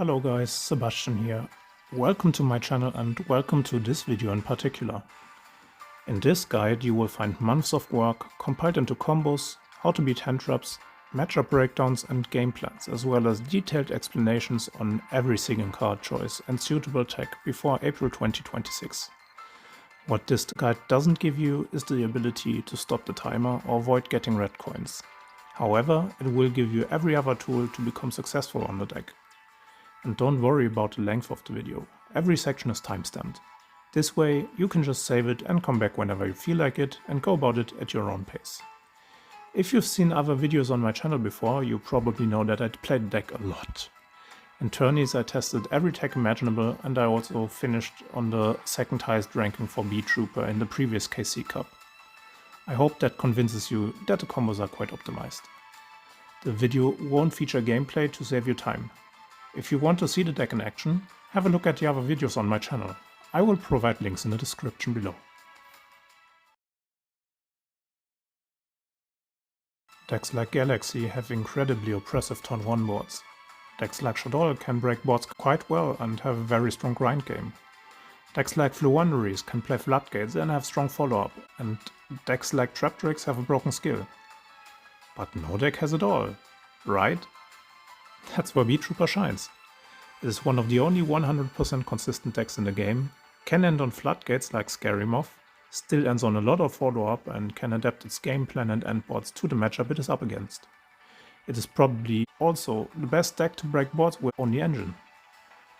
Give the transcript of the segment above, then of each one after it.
Hello guys, Sebastian here. Welcome to my channel and welcome to this video in particular. In this guide you will find months of work compiled into combos, how to beat hand traps, matchup breakdowns and game plans, as well as detailed explanations on every single card choice and suitable tech before April 2026. What this guide doesn't give you is the ability to stop the timer or avoid getting red coins. However, it will give you every other tool to become successful on the deck. And don't worry about the length of the video, every section is timestamped. This way you can just save it and come back whenever you feel like it and go about it at your own pace. If you've seen other videos on my channel before, you probably know that I play the deck a lot. In tourneys I tested every tech imaginable and I also finished on the second highest ranking for Beetrooper in the previous KC Cup. I hope that convinces you that the combos are quite optimized. The video won't feature gameplay to save you time. If you want to see the deck in action, have a look at the other videos on my channel. I will provide links in the description below. Decks like Galaxy have incredibly oppressive turn 1 boards. Decks like Shadow can break boards quite well and have a very strong grind game. Decks like Fluwanderies can play Floodgates and have strong follow-up, and decks like Traptrix have a broken skill. But no deck has it all, right? That's where Beetrooper shines. It is one of the only 100% consistent decks in the game, can end on floodgates like Scary Moth, still ends on a lot of follow-up and can adapt its game plan and endboards to the matchup it is up against. It is probably also the best deck to break boards with on the engine.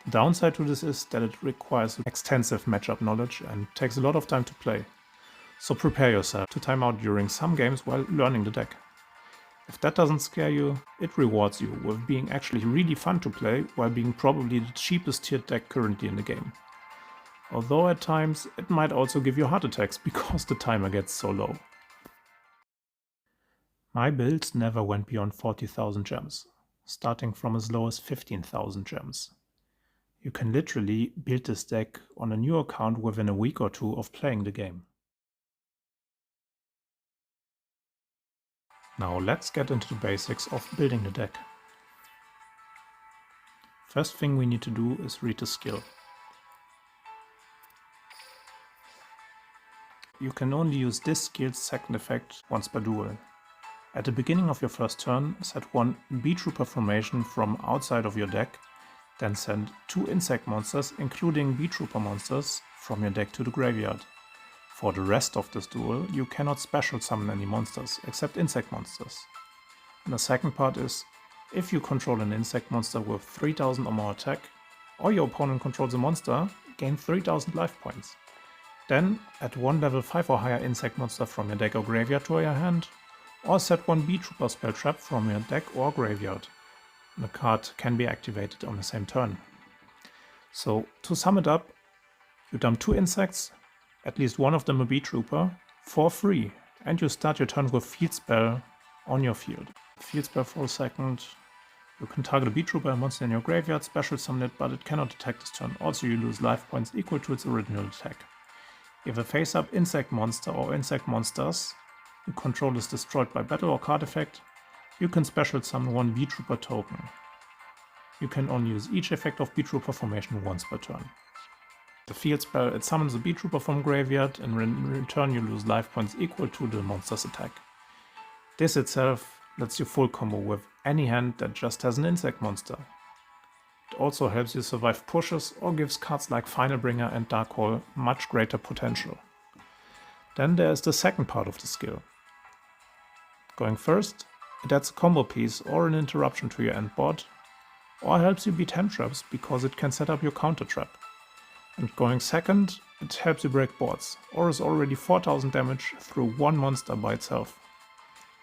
The downside to this is that it requires extensive matchup knowledge and takes a lot of time to play, so prepare yourself to time out during some games while learning the deck. If that doesn't scare you, it rewards you with being actually really fun to play while being probably the cheapest tiered deck currently in the game. Although at times it might also give you heart attacks because the timer gets so low. My builds never went beyond 40,000 gems, starting from as low as 15,000 gems. You can literally build this deck on a new account within a week or two of playing the game. Now let's get into the basics of building the deck. First thing we need to do is read the skill. You can only use this skill's second effect once per duel. At the beginning of your first turn, set one Beetrooper formation from outside of your deck, then send 2 insect monsters including Beetrooper monsters from your deck to the graveyard. For the rest of this duel, you cannot special summon any monsters, except insect monsters. And the second part is, if you control an insect monster with 3000 or more attack, or your opponent controls a monster, gain 3000 life points. Then add one level 5 or higher insect monster from your deck or graveyard to your hand, or set one Beetrooper spell trap from your deck or graveyard. The card can be activated on the same turn. So, to sum it up, you dump 2 insects, at least one of them a Beetrooper, for free, and you start your turn with Field Spell on your field. Field Spell for a second, you can target a Beetrooper monster in your graveyard, special summon it, but it cannot attack this turn. Also you lose life points equal to its original attack. If a face-up insect monster or insect monsters you control is destroyed by battle or card effect, you can special summon one Beetrooper token. You can only use each effect of Beetrooper formation once per turn. The field spell, it summons a Beetrooper from graveyard and in return you lose life points equal to the monster's attack. This itself lets you full combo with any hand that just has an insect monster. It also helps you survive pushes or gives cards like Final Bringer and Dark Hole much greater potential. Then there is the second part of the skill. Going first, it adds a combo piece or an interruption to your end board, or helps you beat hand traps because it can set up your counter trap. And going second, it helps you break boards, or is already 4000 damage through one monster by itself.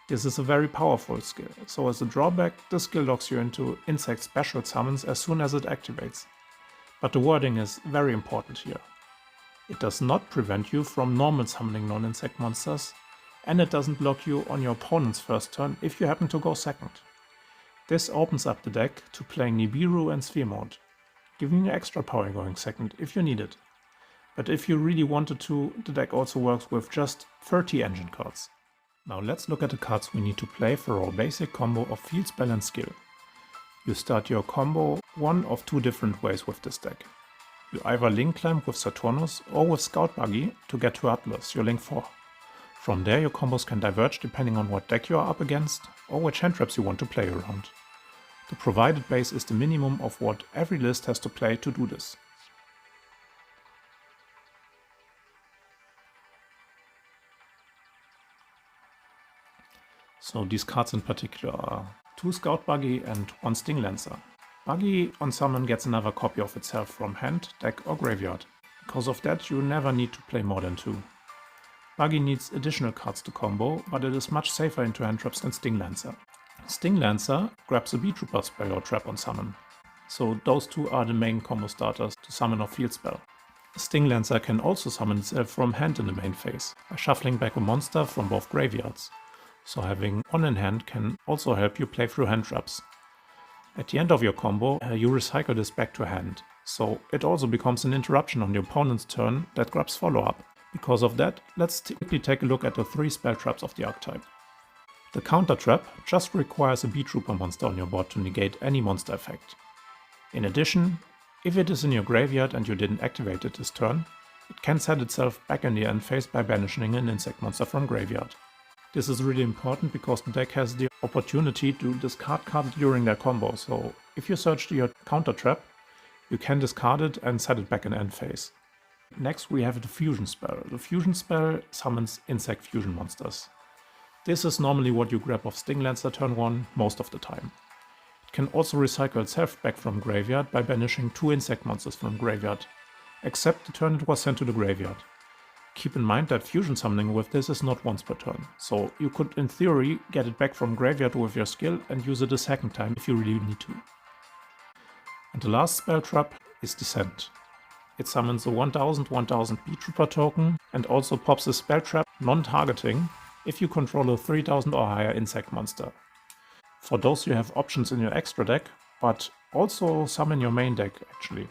This is a very powerful skill, so as a drawback, the skill locks you into insect special summons as soon as it activates. But the wording is very important here. It does not prevent you from normal summoning non-insect monsters, and it doesn't block you on your opponent's first turn if you happen to go second. This opens up the deck to playing Nibiru and Sphere mode, giving you extra power going second if you need it. But if you really wanted to, the deck also works with just 30 engine cards. Now let's look at the cards we need to play for our basic combo of Field Spell and Skill. You start your combo one of two different ways with this deck. You either link climb with Saturnus or with Scout Buggy to get to Atlas, your link 4. From there your combos can diverge depending on what deck you are up against or which hand traps you want to play around. The provided base is the minimum of what every list has to play to do this. So these cards in particular are 2 Scout Buggy and 1 Sting Lancer. Buggy on summon gets another copy of itself from hand, deck or graveyard. Because of that you never need to play more than 2. Buggy needs additional cards to combo, but it is much safer into hand traps than Sting Lancer. Sting Lancer grabs a Beetrooper spell or trap on summon. So those two are the main combo starters to summon or field spell. Sting Lancer can also summon itself from hand in the main phase, by shuffling back a monster from both graveyards. So having one in hand can also help you play through hand traps. At the end of your combo, you recycle this back to hand, so it also becomes an interruption on the opponent's turn that grabs follow-up. Because of that, let's quickly take a look at the 3 spell traps of the archetype. The counter trap just requires a Beetrooper monster on your board to negate any monster effect. In addition, if it is in your graveyard and you didn't activate it this turn, it can set itself back in the end phase by banishing an insect monster from graveyard. This is really important because the deck has the opportunity to discard cards during their combo, so if you search your counter trap, you can discard it and set it back in end phase. Next we have the fusion spell. The fusion spell summons insect fusion monsters. This is normally what you grab off Sting Lancer turn 1 most of the time. It can also recycle itself back from graveyard by banishing 2 insect monsters from graveyard, except the turn it was sent to the graveyard. Keep in mind that fusion summoning with this is not once per turn, so you could in theory get it back from graveyard with your skill and use it a second time if you really need to. And the last spell trap is Descent. It summons a 1000 Beetrooper token and also pops a spell trap non-targeting if you control a 3000 or higher insect monster. For those you have options in your extra deck, but also some in your main deck actually.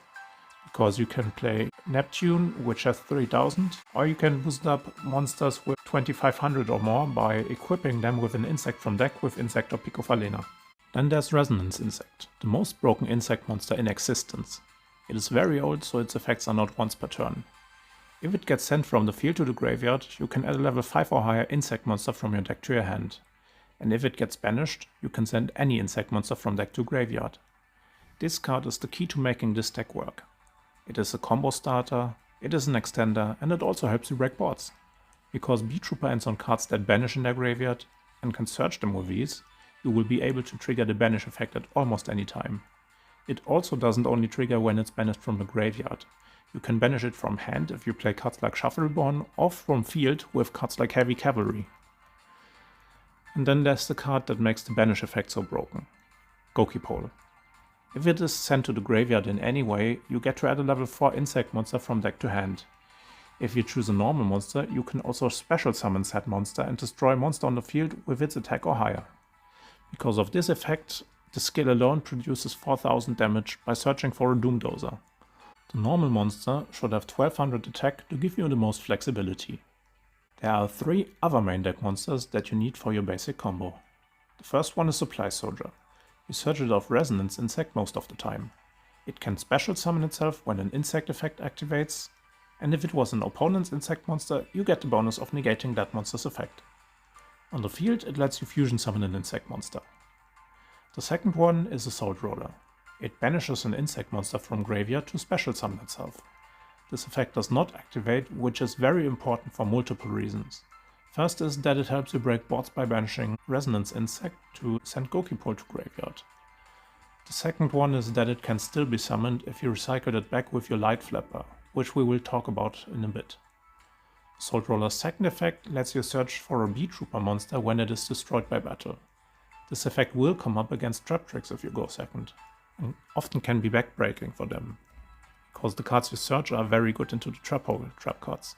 Because you can play Neptune, which has 3000, or you can boost up monsters with 2500 or more by equipping them with an insect from deck with Insect or Picofalena. Then there's Resonance Insect, the most broken insect monster in existence. It is very old, so its effects are not once per turn. If it gets sent from the field to the graveyard, you can add a level 5 or higher insect monster from your deck to your hand. And if it gets banished, you can send any insect monster from deck to graveyard. This card is the key to making this deck work. It is a combo starter, it is an extender, and it also helps you break boards. Because Beetrooper ends on cards that banish in their graveyard and can search them with ease, you will be able to trigger the banish effect at almost any time. It also doesn't only trigger when it's banished from the graveyard. You can banish it from hand if you play cards like Shuffleborn, or from field with cards like Heavy Cavalry. And then there's the card that makes the banish effect so broken, Gokipole. If it is sent to the graveyard in any way, you get to add a level 4 insect monster from deck to hand. If you choose a normal monster, you can also special summon said monster and destroy a monster on the field with its attack or higher. Because of this effect, the skill alone produces 4000 damage by searching for a Doomdozer. The normal monster should have 1200 attack to give you the most flexibility. There are 3 other main deck monsters that you need for your basic combo. The first one is Supply Soldier. You search it off Resonance Insect most of the time. It can special summon itself when an insect effect activates, and if it was an opponent's insect monster, you get the bonus of negating that monster's effect. On the field, it lets you fusion summon an insect monster. The second one is Assault Roller. It banishes an insect monster from graveyard to special summon itself. This effect does not activate, which is very important for multiple reasons. First is that it helps you break boards by banishing Resonance Insect to send Gokipole to graveyard. The second one is that it can still be summoned if you recycle it back with your Light Flapper, which we will talk about in a bit. Assault Roller's second effect lets you search for a Beetrooper monster when it is destroyed by battle. This effect will come up against trap tricks if you go second, and often can be backbreaking for them, because the cards you search are very good into the trap hole trap cards.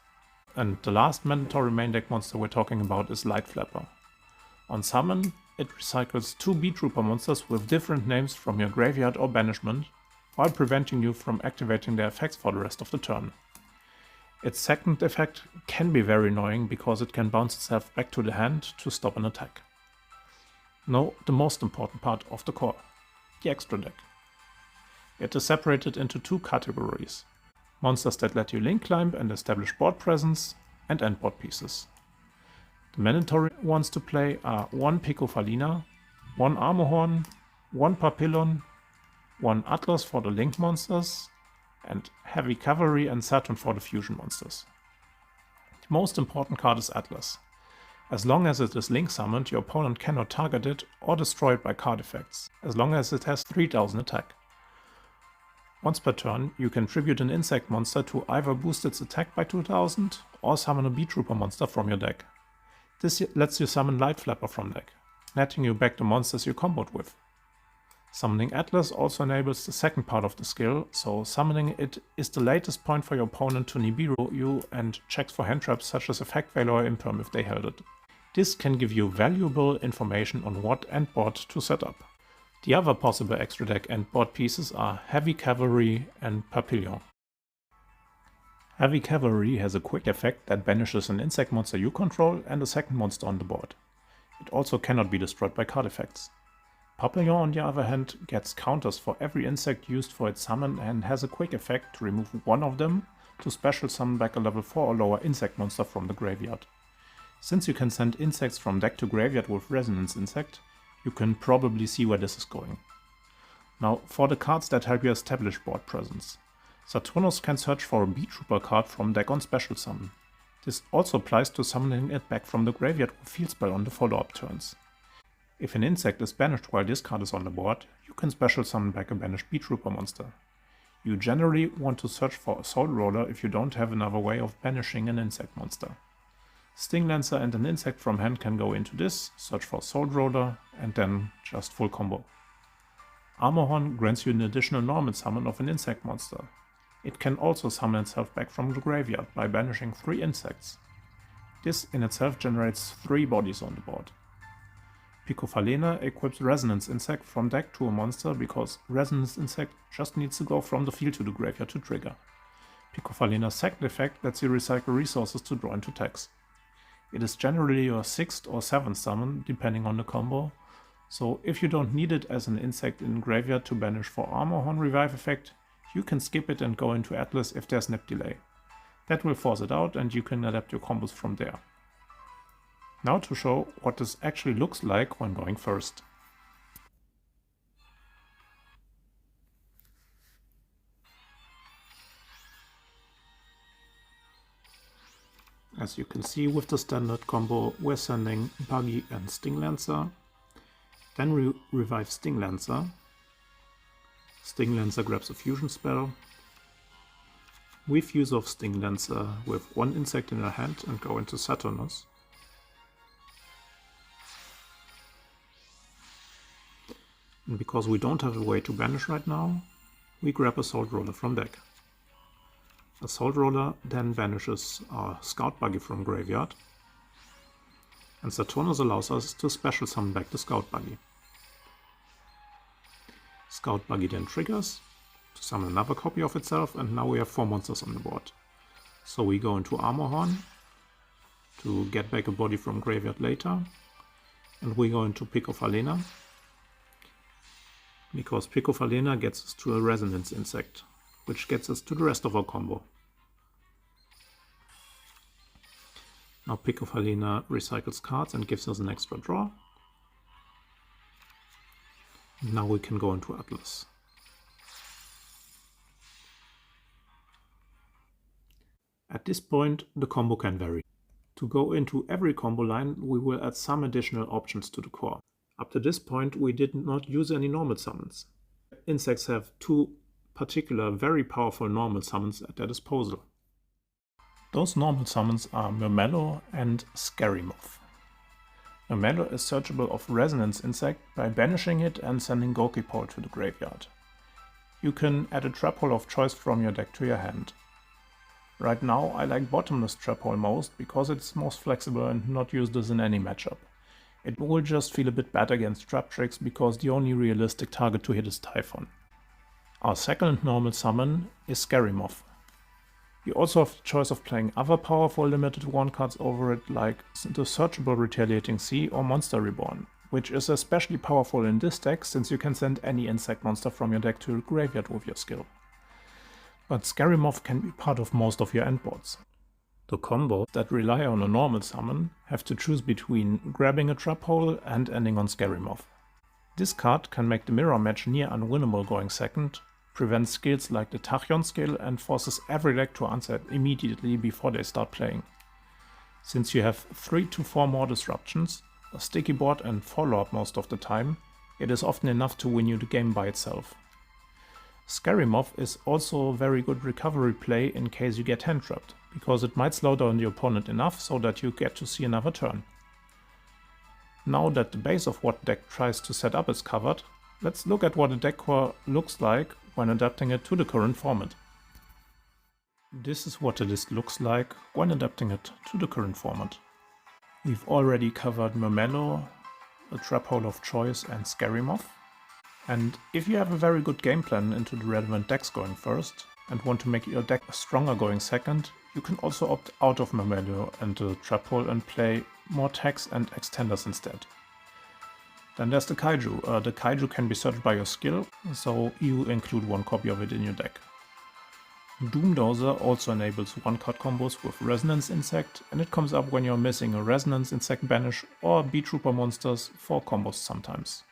And the last mandatory main deck monster we're talking about is Light Flapper. On summon, it recycles 2 Beetrooper monsters with different names from your graveyard or banishment, while preventing you from activating their effects for the rest of the turn. Its second effect can be very annoying because it can bounce itself back to the hand to stop an attack. Now, the most important part of the core. the extra deck. It is separated into two categories: monsters that let you link climb and establish board presence, and endboard pieces. The mandatory ones to play are 1 Picofalina, 1 Armorhorn, 1 Papillon, 1 Atlas for the link monsters, and Heavy Cavalry and Saturn for the fusion monsters. The most important card is Atlas. As long as it is link summoned, your opponent cannot target it or destroy it by card effects, as long as it has 3000 attack. Once per turn, you can tribute an insect monster to either boost its attack by 2000 or summon a Beetrooper monster from your deck. This lets you summon Light Flapper from deck, netting you back the monsters you comboed with. Summoning Atlas also enables the second part of the skill, so summoning it is the latest point for your opponent to Nibiru you and checks for hand traps such as Effect Veil or Imperm if they held it. This can give you valuable information on what endboard to set up. The other possible extra deck endboard pieces are Heavy Cavalry and Papillon. Heavy Cavalry has a quick effect that banishes an insect monster you control and a second monster on the board. It also cannot be destroyed by card effects. Papillon, on the other hand, gets counters for every insect used for its summon and has a quick effect to remove one of them to special summon back a level 4 or lower insect monster from the graveyard. Since you can send insects from deck to graveyard with Resonance Insect, you can probably see where this is going. Now, for the cards that help you establish board presence. Saturnus can search for a Beetrooper card from deck on special summon. This also applies to summoning it back from the graveyard with Field Spell on the follow-up turns. If an insect is banished while this card is on the board, you can special summon back a banished Beetrooper monster. You generally want to search for a Soul Roller if you don't have another way of banishing an insect monster. Sting Lancer and an insect from hand can go into this, search for Soul Roller, and then just full combo. Armorhorn grants you an additional normal summon of an insect monster. It can also summon itself back from the graveyard by banishing 3 insects. This in itself generates 3 bodies on the board. Picofalena equips Resonance Insect from deck to a monster because Resonance Insect just needs to go from the field to the graveyard to trigger. Picofalena's second effect lets you recycle resources to draw into attacks. It is generally your 6th or 7th summon, depending on the combo, so if you don't need it as an insect in graveyard to banish for Armorhorn Revive effect, you can skip it and go into Atlas if there's nip delay. That will force it out and you can adapt your combos from there. Now to show what this actually looks like when going first. As you can see with the standard combo, we're sending Buggy and Sting Lancer, then revive Sting Lancer. Sting Lancer grabs a fusion spell. We fuse off Sting Lancer with 1 insect in our hand and go into Saturnus. And because we don't have a way to banish right now, we grab a Soul Roller from deck. A Soul Roller then banishes our Scout Buggy from graveyard, and Saturnus allows us to special summon back the Scout Buggy. Scout Buggy then triggers to summon another copy of itself, and now we have 4 monsters on the board. So we go into Armorhorn to get back a body from graveyard later, and we go into Picofalena because Picofalena gets us to a Resonance Insect, which gets us to the rest of our combo. Now Picofalena recycles cards and gives us an extra draw. Now we can go into Atlas. At this point, the combo can vary. To go into every combo line, we will add some additional options to the core. Up to this point, we did not use any normal summons. Insects have 2 particular very powerful normal summons at their disposal. Those normal summons are Murmello and Scary Moth. Murmello is searchable of Resonance Insect by banishing it and sending Gokipole to the graveyard. You can add a trap hole of choice from your deck to your hand. Right now I like Bottomless Trap Hole most because it's most flexible and not used as in any matchup. It will just feel a bit bad against trap tricks because the only realistic target to hit is Typhon. Our second normal summon is Scary Moth. You also have the choice of playing other powerful limited 1 cards over it like the searchable Retaliating Sea or Monster Reborn, which is especially powerful in this deck since you can send any insect monster from your deck to your graveyard with your skill. But Scary Moth can be part of most of your endboards. The combos that rely on a normal summon have to choose between grabbing a trap hole and ending on Scary Moth. This card can make the mirror match near unwinnable going second, prevents skills like the Tachyon skill, and forces every deck to answer it immediately before they start playing. Since you have 3 to 4 more disruptions, a sticky board and follow-up most of the time, it is often enough to win you the game by itself. Scary Moth is also a very good recovery play in case you get hand trapped, because it might slow down the opponent enough so that you get to see another turn. Now that the base of what deck tries to set up is covered, let's look at what a deck core looks like when adapting it to the current format. This is what the list looks like when adapting it to the current format. We've already covered Murmello, a trap hole of choice, and Scary Moth. And if you have a very good game plan into the relevant decks going first, and want to make your deck stronger going second, you can also opt out of Murmello and the trap hole and play more tags and extenders instead. Then there's the Kaiju. The Kaiju can be searched by your skill, so you include one copy of it in your deck. Doomdozer also enables one-card combos with Resonance Insect, and it comes up when you're missing a Resonance Insect banish or Beetrooper monsters for combos sometimes.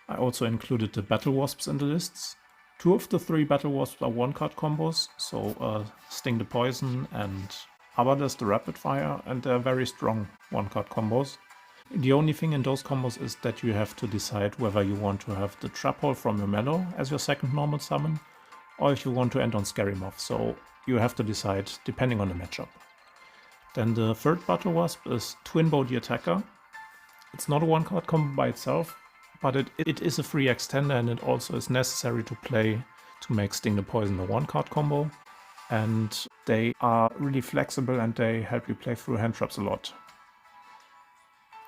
I also included the Battle Wasps in the lists. 2 of the 3 Battle Wasps are one-card combos, so Sting the Poison and Abaddis the Rapid Fire, and they're very strong one-card combos. The only thing in those combos is that you have to decide whether you want to have the Trap Hole from Murmello as your second normal summon, or if you want to end on Scary Moth, so you have to decide depending on the matchup. Then the third Battle Wasp is Twinbow the Attacker. It's not a one-card combo by itself, but it is a free extender, and it also is necessary to play to make Sting the Poison a one-card combo. And they are really flexible and they help you play through hand traps a lot.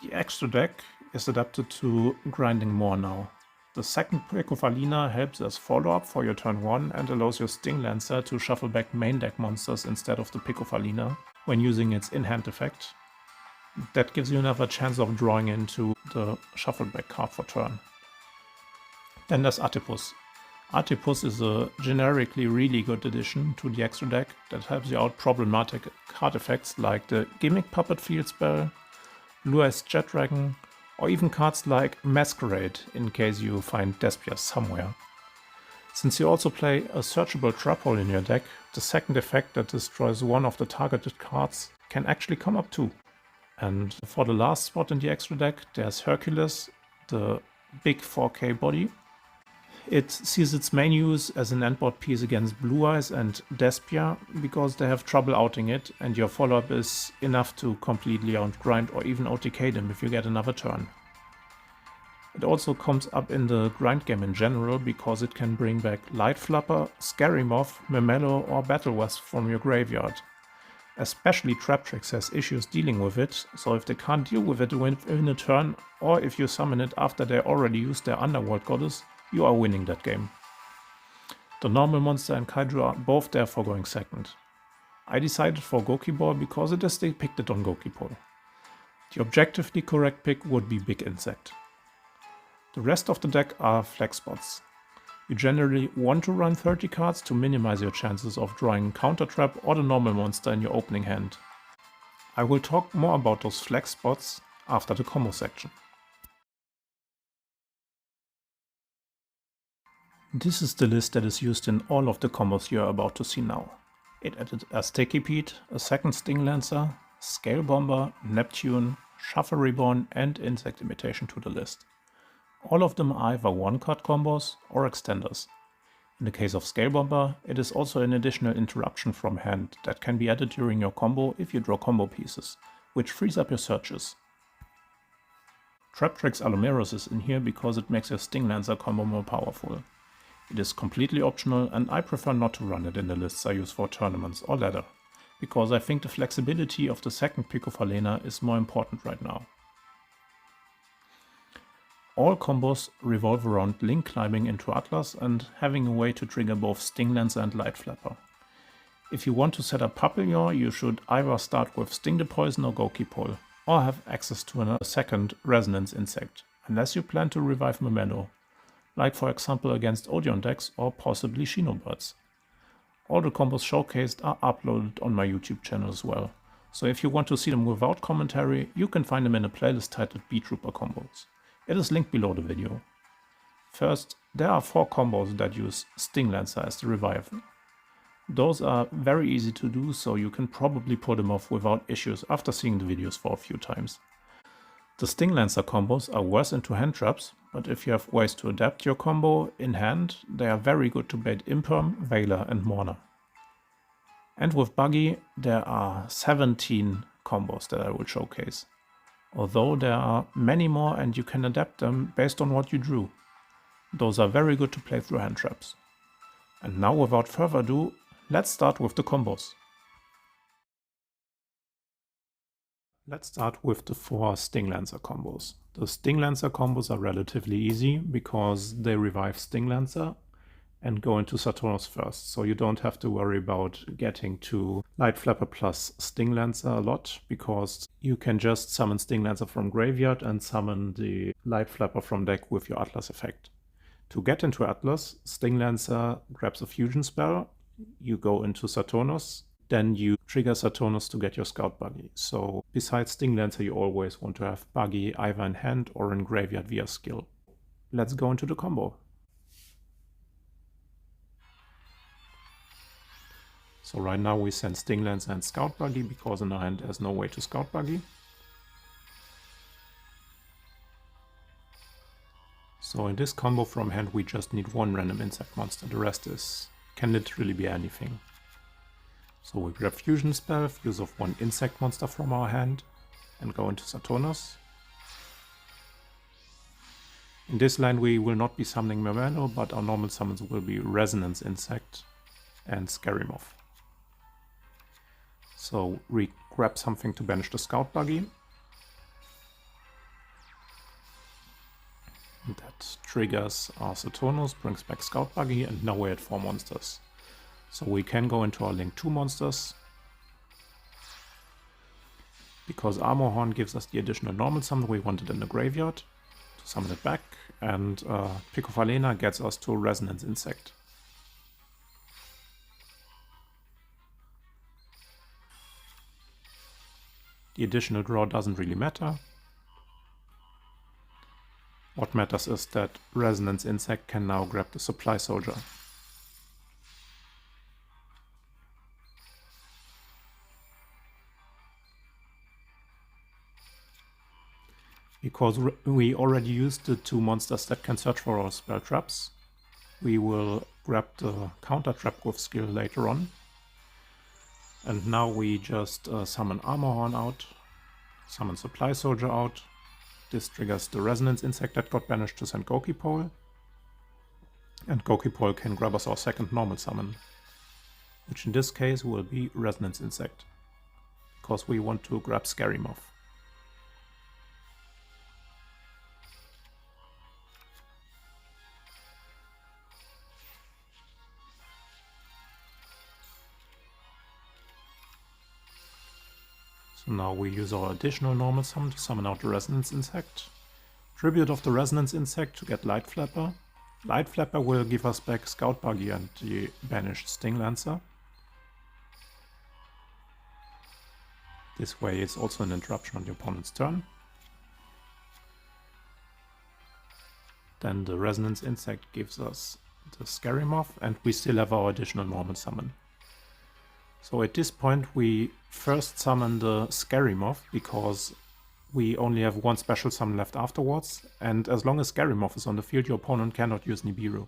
The extra deck is adapted to grinding more now. The second Picofalina helps as follow-up for your turn 1 and allows your Sting Lancer to shuffle back main deck monsters instead of the Picofalina when using its in-hand effect. That gives you another chance of drawing into the shuffle back card for turn. Then there's Atipus. Atipus is a generically really good addition to the extra deck that helps you out problematic card effects like the Gimmick Puppet Field Spell, Blue-Eyes Jet Dragon, or even cards like Masquerade in case you find Despia somewhere. Since you also play a searchable trap hole in your deck, the second effect that destroys one of the targeted cards can actually come up too. And for the last spot in the extra deck, there's Hercules, the big 4K body. It sees its main use as an endboard piece against Blue Eyes and Despia because they have trouble outing it, and your follow-up is enough to completely outgrind or even OTK them if you get another turn. It also comes up in the grind game in general because it can bring back Light Flapper, Scary Moth, Murmello or Battle Wasp from your graveyard. Especially Traptrix has issues dealing with it, so if they can't deal with it within a turn, or if you summon it after they already used their Underworld Goddess, you are winning that game. The normal monster and Kaiju are both there for going second. I decided for Gokipole because it is depicted on Gokipole. The objectively correct pick would be Big Insect. The rest of the deck are flex spots. You generally want to run 30 cards to minimize your chances of drawing Counter Trap or the normal monster in your opening hand. I will talk more about those flex spots after the combo section. This is the list that is used in all of the combos you are about to see now. It added a Sticky Pete, a second Sting Lancer, Scale Bomber, Neptune, Shuffle Reborn and Insect Imitation to the list. All of them are either one-card combos or extenders. In the case of Scale Bomber, it is also an additional interruption from hand that can be added during your combo if you draw combo pieces, which frees up your searches. Traptrix Allomerus is in here because it makes your Sting Lancer combo more powerful. It is completely optional and I prefer not to run it in the lists I use for tournaments or ladder, because I think the flexibility of the second Picofalena is more important right now. All combos revolve around link climbing into Atlas and having a way to trigger both Sting Lancer and Light Flapper. If you want to set up Papillon, you should either start with Sting the Poison or Gokipole. or have access to a second resonance insect, unless you plan to revive Memento, like for example against Odeon decks or possibly Shinobirds. All the combos showcased are uploaded on my YouTube channel as well, so if you want to see them without commentary, you can find them in a playlist titled Beetrooper Combos. It is linked below the video. First, there are 4 combos that use Sting Lancer as the revival. Those are very easy to do, so you can probably pull them off without issues after seeing the videos for a few times. The Sting Lancer combos are worse into hand traps, but if you have ways to adapt your combo in hand, they are very good to bait Imperm, Veiler and Mourner. And with Buggy, there are 17 combos that I will showcase. Although there are many more and you can adapt them based on what you drew. Those are very good to play through hand traps. And now without further ado, let's start with the combos. Let's start with the 4 Sting Lancer combos. The Sting Lancer combos are relatively easy because they revive Sting Lancer and go into Saturnus first, so you don't have to worry about getting to Light Flapper plus Sting Lancer a lot, because you can just summon Sting Lancer from graveyard and summon the Light Flapper from deck with your Atlas effect. To get into Atlas, Sting Lancer grabs a fusion spell, you go into Saturnus, then you trigger Saturnus to get your Scout Buggy. So besides Sting Lancer, you always want to have Buggy either in hand or in graveyard via skill. Let's go into the combo. So right now we send Sting Lancer and Scout Buggy because in our hand there's no way to Scout Buggy. So in this combo from hand we just need 1 random insect monster, the rest can literally be anything. So we grab Fusion Spell, fuse off 1 insect monster from our hand and go into Saturnus. In this line we will not be summoning Memento, but our normal summons will be Resonance Insect and Scary Moth. So we grab something to banish the Scout Buggy. That triggers our Saturnus, brings back Scout Buggy, and now we're at 4 monsters. So we can go into our Link 2 monsters. Because Armor Horn gives us the additional normal summon we wanted in the graveyard to summon it back, and Pick of Alena gets us to a Resonance Insect. The additional draw doesn't really matter. What matters is that Resonance Insect can now grab the Supply Soldier. Because we already used the 2 monsters that can search for our spell traps, we will grab the counter trap with skill later on. And now we just summon Armor Horn out, summon Supply Soldier out. This triggers the Resonance Insect that got banished to send Gokipole. And Gokipole can grab us our second normal summon, which in this case will be Resonance Insect, because we want to grab Scary Moth. So now we use our additional normal summon to summon out the Resonance Insect. Tribute of the Resonance Insect to get Light Flapper. Light Flapper will give us back Scout Buggy and the banished Sting Lancer. This way it's also an interruption on the opponent's turn. Then the Resonance Insect gives us the Scary Moth, and we still have our additional normal summon. So at this point we first summon the Scary Moth because we only have 1 special summon left afterwards, and as long as Scary Moth is on the field your opponent cannot use Nibiru.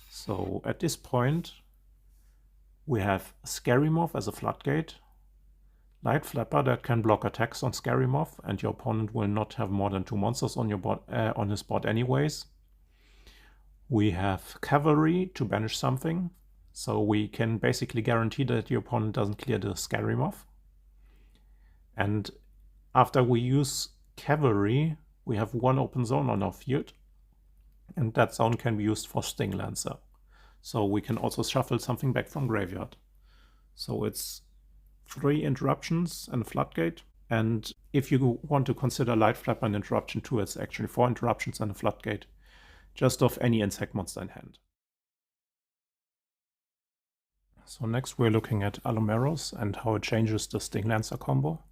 So at this point we have Scary Moth as a floodgate, Light Flapper that can block attacks on Scary Moth, and your opponent will not have more than 2 monsters on your board, on his board anyways. We have Cavalry to banish something, so we can basically guarantee that your opponent doesn't clear the Scary Moth. And after we use Cavalry, we have 1 open zone on our field, and that zone can be used for Sting Lancer. So we can also shuffle something back from graveyard. So it's 3 interruptions and a floodgate. And if you want to consider Light Flapper an interruption too, it's actually 4 interruptions and a floodgate, just of any insect monster in hand. So next we're looking at Allomerus and how it changes the Sting Lancer combo.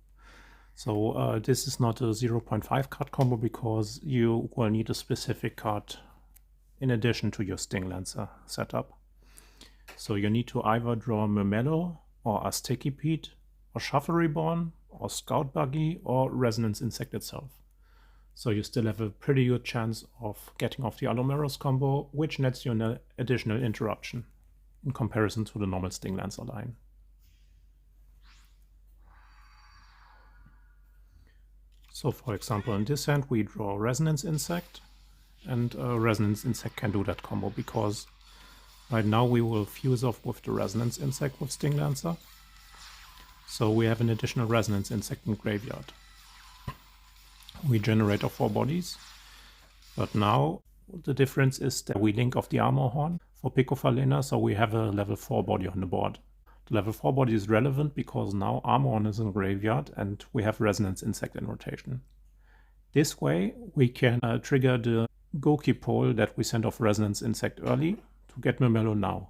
So this is not a 0.5 card combo because you will need a specific card in addition to your Sting Lancer setup. So you need to either draw Murmello or a Sticky Pete or Shuffle Reborn or Scout Buggy or Resonance Insect itself. So you still have a pretty good chance of getting off the Allomerus combo, which nets you an additional interruption in comparison to the normal Sting Lancer line. So for example, in this hand we draw Resonance Insect, and Resonance Insect can do that combo because right now we will fuse off with the Resonance Insect with Sting Lancer. So we have an additional Resonance Insect in graveyard. We generate our 4 bodies, but now the difference is that we link off the Armor Horn for Picofalena, so we have a level 4 body on the board. The level 4 body is relevant because now Armor Horn is in graveyard and we have Resonance Insect in rotation. This way we can trigger the Gokipole that we sent off Resonance Insect early to get Murmello now.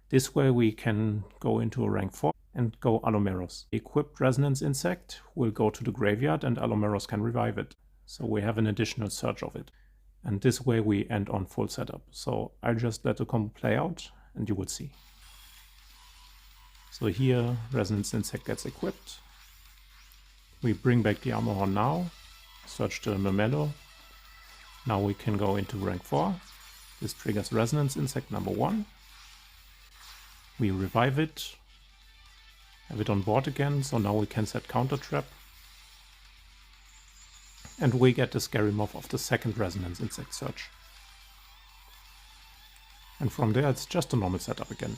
This way we can go into a rank 4 and go Allomerus. The equipped Resonance Insect will go to the graveyard and Allomerus can revive it. So we have an additional search of it. And this way we end on full setup. So I'll just let the combo play out and you will see. So here Resonance Insect gets equipped. We bring back the Armor Horn now, search the Murmello. Now we can go into rank 4. This triggers Resonance Insect number 1. We revive it, have it on board again, so now we can set Counter Trap. And we get the Scary Moth of the second Resonance Insect search. And from there it's just a normal setup again.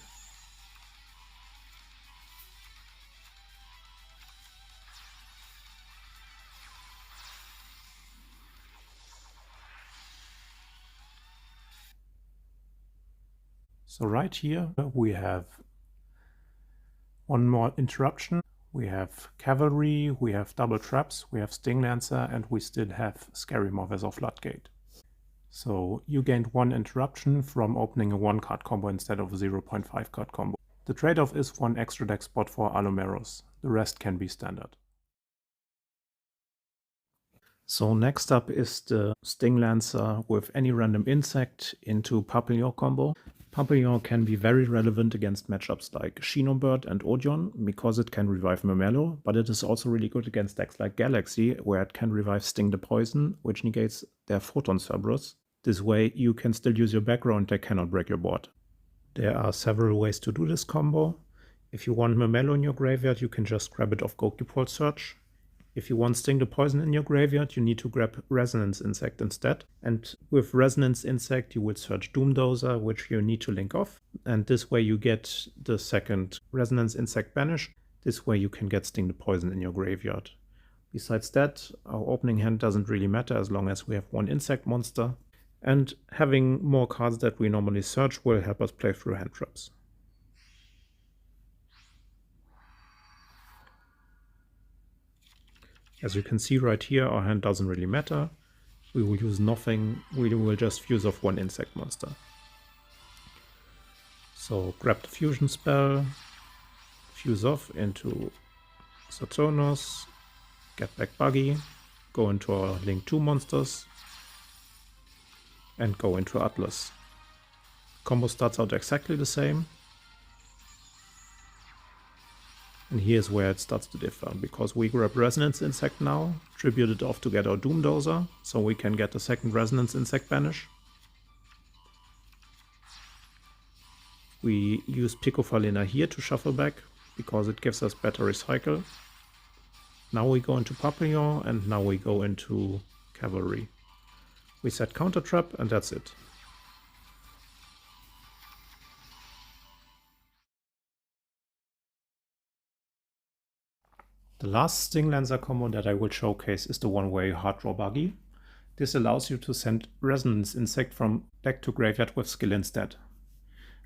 So right here we have one more interruption. We have Cavalry, we have Double Traps, we have Sting Lancer, and we still have Scary Moth as our floodgate. So you gained 1 interruption from opening a 1 card combo instead of a 0.5 card combo. The trade-off is 1 extra deck spot for Allomerus. The rest can be standard. So next up is the Sting Lancer with any random insect into Papillon Combo. Papillon can be very relevant against matchups like Shinobird and Odeon because it can revive Murmello, but it is also really good against decks like Galaxy where it can revive Sting the Poison, which negates their Photon Cerberus. This way you can still use your background, they cannot break your board. There are several ways to do this combo. If you want Murmello in your graveyard, you can just grab it off Gokipole Search. If you want Sting the Poison in your graveyard, you need to grab Resonance Insect instead. And with Resonance Insect, you will search Doomdozer, which you need to link off. And this way you get the second Resonance Insect banish. This way you can get Sting the Poison in your graveyard. Besides that, our opening hand doesn't really matter as long as we have 1 insect monster. And having more cards that we normally search will help us play through hand traps. As you can see right here, our hand doesn't really matter. We will use nothing, we will just fuse off 1 insect monster. So grab the fusion spell, fuse off into Saturnus, get back Buggy, go into our Link 2 monsters, and go into Atlas. Combo starts out exactly the same. And here's where it starts to differ, because we grab Resonance Insect now, tribute it off to get our Doomdozer, so we can get the second Resonance Insect banish. We use Picofalena here to shuffle back, because it gives us better recycle. Now we go into Papillon, and now we go into Cavalry. We set Counter Trap, and that's it. The last Sting Lancer combo that I will showcase is the one where you hard draw Buggy. This allows you to send Resonance Insect from deck to graveyard with skill instead.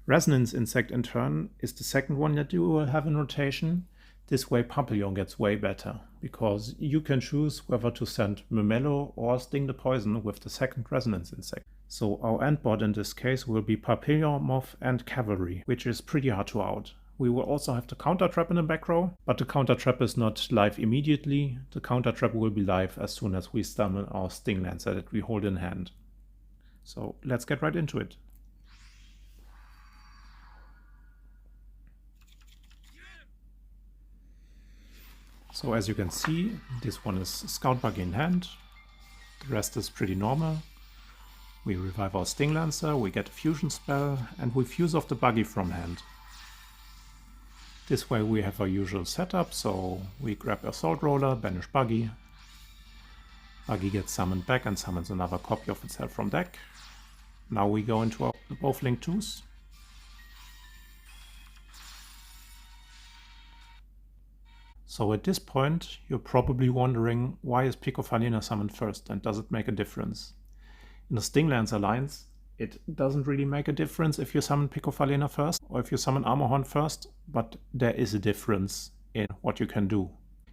Resonance Insect in turn is the second one that you will have in rotation. This way Papillon gets way better, because you can choose whether to send Memello or Sting the Poison with the second Resonance Insect. So our end board in this case will be Papillon, Moth and Cavalry, which is pretty hard to out. We will also have the counter trap in the back row, but the counter trap is not live immediately. The counter trap will be live as soon as we summon our Sting Lancer that we hold in hand. So let's get right into it. So as you can see, this one is Scout Buggy in hand. The rest is pretty normal. We revive our Sting Lancer, we get a fusion spell, and we fuse off the Buggy from hand. This way we have our usual setup, so we grab Assault Roller, banish Buggy. Buggy gets summoned back and summons another copy of itself from deck. Now we go into our both Link 2s. So at this point, you're probably wondering, why is Picofalena summoned first and does it make a difference? In the Sting Lancer lines, it doesn't really make a difference if you summon Picofalena first or if you summon Armorhorn first, but there is a difference in what you can do.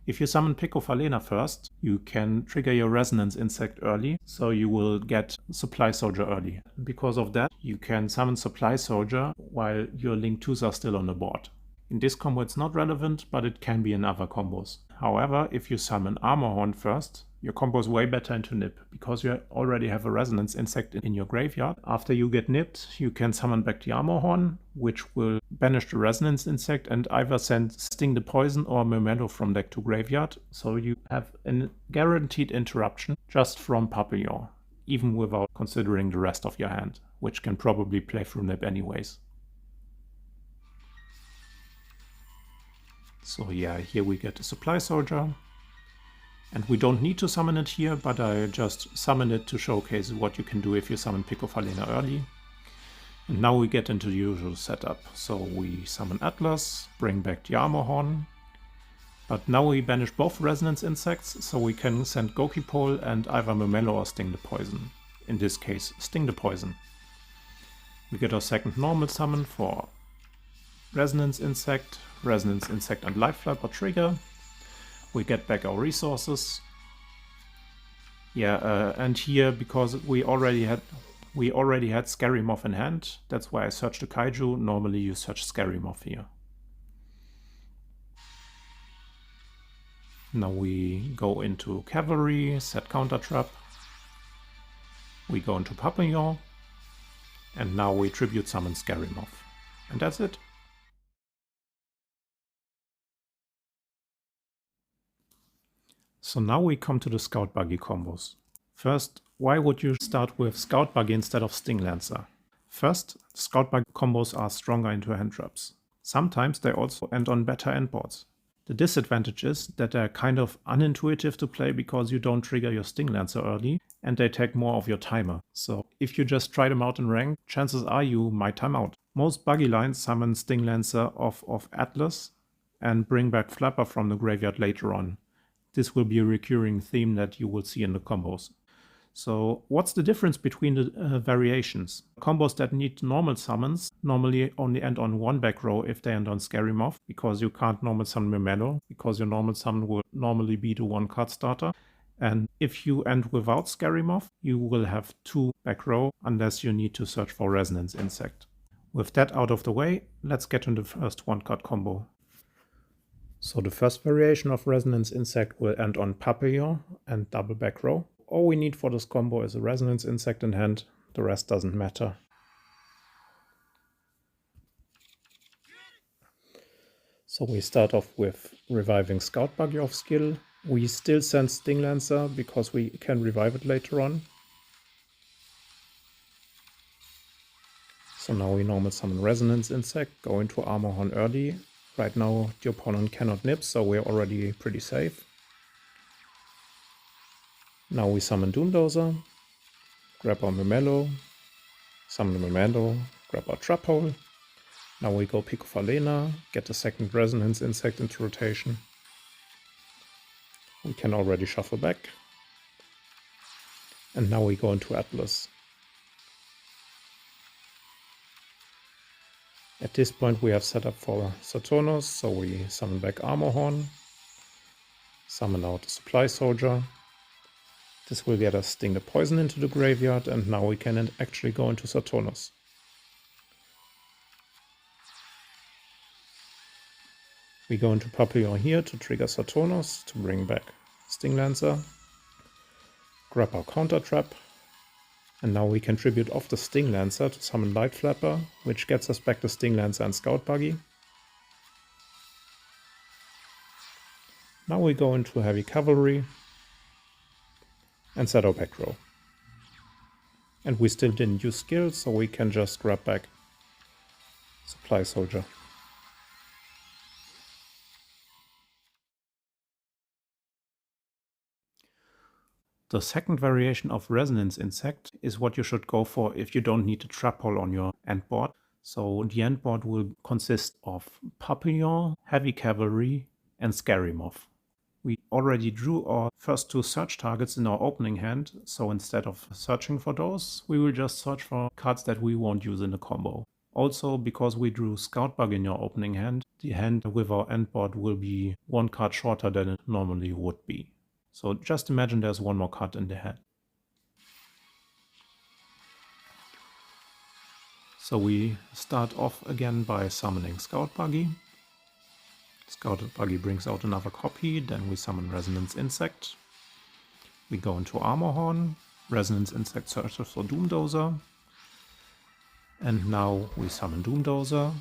If you summon Picofalena first, you can trigger your Resonance Insect early, so you will get Supply Soldier early. Because of that, you can summon Supply Soldier while your Link 2s are still on the board. In this combo it's not relevant, but it can be in other combos. However, if you summon Armorhorn first, your combo is way better into nip, because you already have a Resonance Insect in your graveyard. After you get nipped, you can summon back the Armorhorn, which will banish the Resonance Insect and either send Sting the Poison or Memello from deck to graveyard, so you have a guaranteed interruption just from Papillon, even without considering the rest of your hand, which can probably play through nip anyways. So yeah, here we get a Supply Soldier. And we don't need to summon it here, but I just summon it to showcase what you can do if you summon Picofalena early. And now we get into the usual setup. So we summon Atlas, bring back the Armorhorn. But now we banish both Resonance Insects, so we can send Gokipole and either Memello or Sting the Poison. In this case, Sting the Poison. We get our second normal summon for Resonance Insect and Life Flap or Trigger. We get back our resources. Yeah, and here, because we already had Scary Moth in hand, that's why I searched the Kaiju. Normally you search Scary Moth here. Now we go into Cavalry, set Counter Trap. We go into Papillon, and now we tribute summon Scary Moth. And that's it. So now we come to the Scout Buggy combos. First, why would you start with Scout Buggy instead of Sting Lancer? First, Scout Buggy combos are stronger into hand traps. Sometimes they also end on better endboards. The disadvantage is that they're kind of unintuitive to play because you don't trigger your Sting Lancer early and they take more of your timer. So if you just try them out in rank, chances are you might time out. Most Buggy lines summon Sting Lancer off of Atlas and bring back Flapper from the graveyard later on. This will be a recurring theme that you will see in the combos. So what's the difference between the variations? Combos that need normal summons normally only end on one back row if they end on Scary Moth, because you can't normal summon Memello, because your normal summon will normally be the one card starter. And if you end without Scary Moth, you will have two back row unless you need to search for Resonance Insect. With that out of the way, let's get into the first one card combo. So the first variation of Resonance Insect will end on Papillon and double back row. All we need for this combo is a Resonance Insect in hand, the rest doesn't matter. So we start off with reviving Scout Buggy off skill. We still send Sting Lancer because we can revive it later on. So now we normal summon Resonance Insect, go into Armorhorn early. Right now the opponent cannot nip, so we're already pretty safe. Now we summon Doomdozer, grab our Memello, summon the Memello, grab our Trap Hole. Now we go Picofalena, get the second Resonance Insect into rotation. We can already shuffle back. And now we go into Atlas. At this point we have set up for Saturnus, so we summon back Armorhorn, summon out the Supply Soldier. This will get us Sting the Poison into the graveyard, and now we can actually go into Saturnus. We go into Papillon here to trigger Saturnus, to bring back Sting Lancer, grab our Counter Trap, and now we can tribute off the Sting Lancer to summon Light Flapper, which gets us back the Sting Lancer and Scout Buggy. Now we go into Heavy Cavalry and set our back row. And we still didn't use skills, so we can just grab back Supply Soldier. The second variation of Resonance Insect is what you should go for if you don't need a trap hole on your end board. So the end board will consist of Papillon, Heavy Cavalry and Scary Moth. We already drew our first two search targets in our opening hand, so instead of searching for those, we will just search for cards that we won't use in the combo. Also, because we drew Scout Bug in your opening hand, the hand with our end board will be one card shorter than it normally would be. So just imagine there's one more card in the hand. So we start off again by summoning Scout Buggy. Scout Buggy brings out another copy, then we summon Resonance Insect. We go into Armorhorn, Resonance Insect searches for Doomdozer. And now we summon Doomdozer.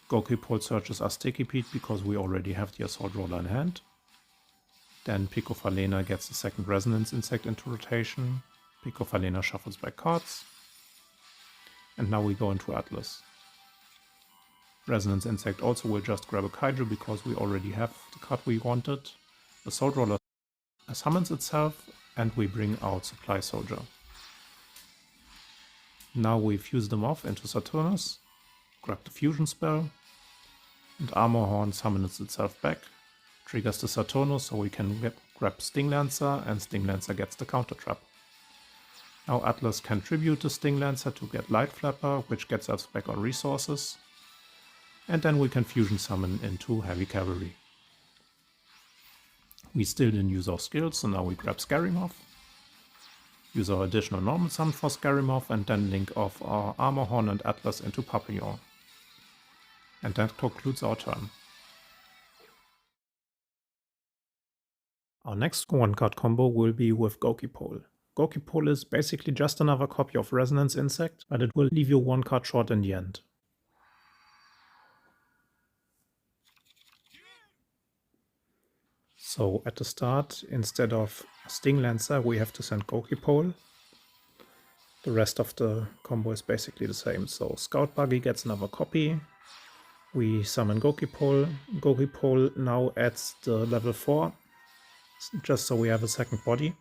Gokipole searches our Sticky Pete because we already have the Assault Roller in hand. Then Picofalena gets the second Resonance Insect into rotation. Picofalena shuffles back cards. And now we go into Atlas. Resonance Insect also will just grab a Kaiju because we already have the card we wanted. Assault Roller summons itself and we bring out Supply Soldier. Now we fuse them off into Saturnus, grab the fusion spell, and Armorhorn summons itself back. Triggers the Saturnus so we can grab Sting Lancer, and Sting Lancer gets the Counter Trap. Now Atlas can tribute the Sting Lancer to get Light Flapper, which gets us back our resources. And then we can fusion summon into Heavy Cavalry. We still didn't use our skills, so now we grab Scary Moth. Use our additional normal summon for Scary Moth, and then link off our Armorhorn and Atlas into Papillon. And that concludes our turn. Our next one-card combo will be with Gokipole. Gokipole is basically just another copy of Resonance Insect, but it will leave you one card short in the end. So at the start, instead of Sting Lancer, we have to send Gokipole. The rest of the combo is basically the same. So Scout Buggy gets another copy. We summon Gokipole. Gokipole now adds the level 4. Just so we have a second body.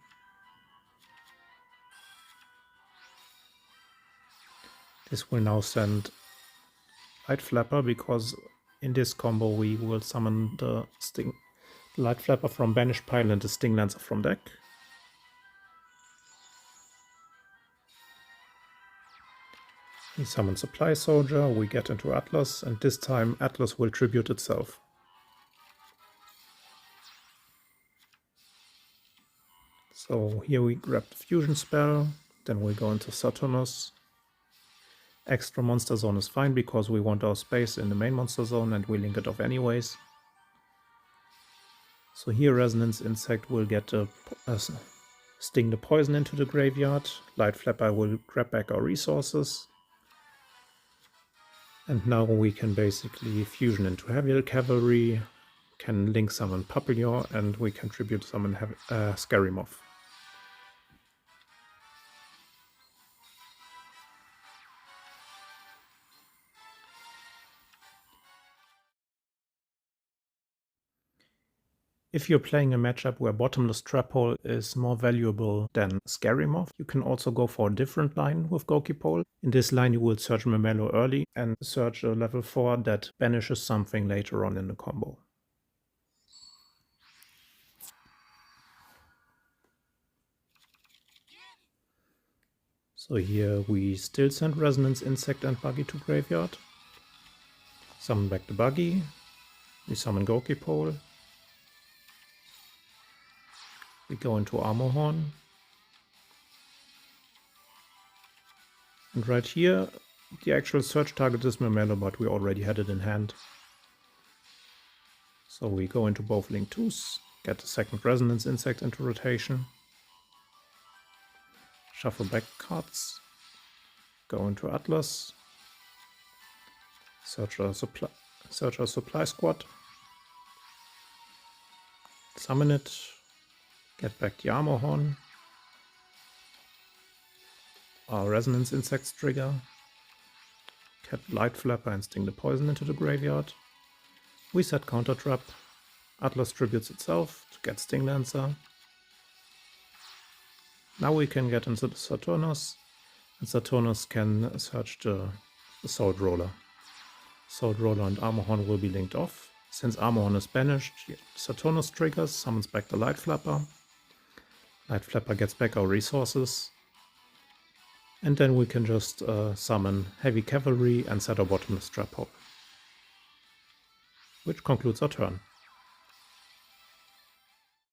This will now send Light Flapper because in this combo we will summon the Light Flapper from Banished Pile and the Sting Lancer from deck. We summon Supply Soldier, we get into Atlas, and this time Atlas will tribute itself. So here we grab the fusion spell, then we go into Saturnus. Extra monster zone is fine because we want our space in the main monster zone and we link it off anyways. So here Resonance Insect will get a Sting the Poison into the graveyard. Light Flapper will grab back our resources. And now we can basically fusion into Heavy Cavalry, can link summon Papillon, and we can tribute summon Scary Moth. If you're playing a matchup where Bottomless Trap Hole is more valuable than Scary Moth, you can also go for a different line with Gokipole. In this line you will search Memelo early and search a level 4 that banishes something later on in the combo. So here we still send Resonance Insect and Buggy to graveyard. Summon back the Buggy. We summon Gokipole. We go into Armor Horn. And right here, the actual search target is Mermello, but we already had it in hand. So we go into both Link 2s, get the second Resonance Insect into rotation. Shuffle back cards. Go into Atlas. Search our supply squad. Summon it. Get back the Armor Horn. Our Resonance Insects trigger. Get Light Flapper and sting the poison into the graveyard. We set Counter Trap. Atlas tributes itself to get Sting Lancer. Now we can get into the Saturnus. And Saturnus can search the Assault Roller. Assault Roller and Armor Horn will be linked off. Since Armor Horn is banished, Saturnus triggers, summons back the Light Flapper. Light Flapper gets back our resources. And then we can just summon Heavy Cavalry and set our Bottomless Trap Hole. Which concludes our turn.